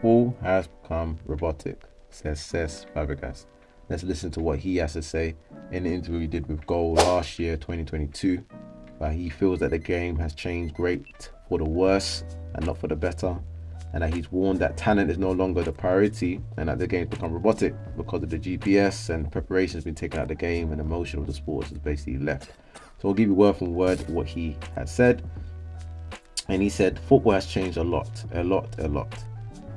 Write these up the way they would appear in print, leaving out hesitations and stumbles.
Football has become robotic, says Cesc Fabregas. Let's listen to what he has to say in the interview he did with Goal last year, 2022. But he feels that the game has changed great for the worse and not for the better, and that he's warned that talent is no longer the priority and that the game's become robotic because of the GPS and preparation has been taken out of the game and emotion of the sports is basically left. So I'll give you word for word what he has said. And he said, football has changed a lot.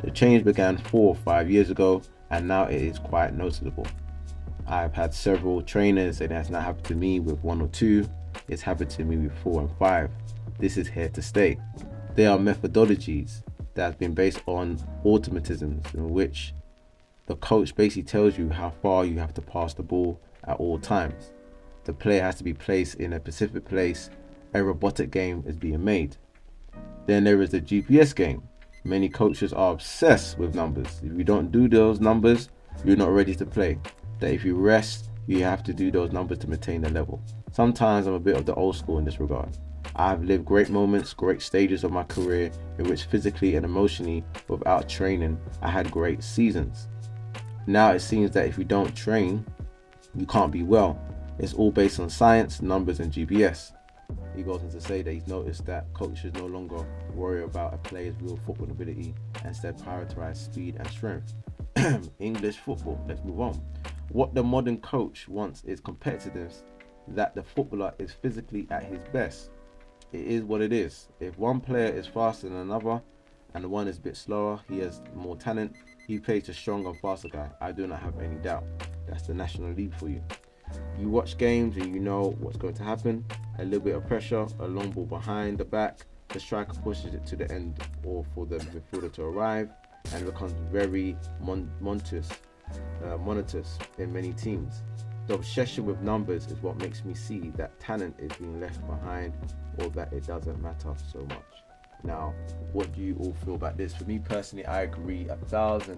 The change began 4 or 5 years ago, and now it is quite noticeable. I've had several trainers, and it has not happened to me with 1 or 2. It's happened to me with 4 and 5. This is here to stay. There are methodologies that have been based on automatisms in which the coach basically tells you how far you have to pass the ball at all times. The player has to be placed in a specific place. A robotic game is being made. Then there is the GPS game. Many coaches are obsessed with numbers. If you don't do those numbers, you're not ready to play. That if you rest, you have to do those numbers to maintain the level. Sometimes I'm a bit of the old school in this regard. I've lived great moments, great stages of my career in which physically and emotionally, without training, I had great seasons. Now it seems that if you don't train, you can't be well. It's all based on science, numbers and GPS. He goes on to say that he's noticed that coaches no longer worry about a player's real football ability and instead prioritize speed and strength. English football, let's move on. What the modern coach wants is competitiveness, that the footballer is physically at his best. It is what it is. If one player is faster than another and the one is a bit slower, he has more talent, he plays a stronger and faster guy. I do not have any doubt. That's the National League for you. You watch games and you know what's going to happen. A little bit of pressure, a long ball behind the back, the striker pushes it to the end or for the midfielder to arrive, and it becomes very monotonous in many teams. The obsession with numbers is what makes me see that talent is being left behind or that it doesn't matter so much. Now, what do you all feel about this? For me personally, I agree 1000%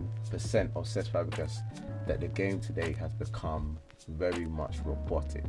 of Cesc Fabregas that the game today has become very much robotic.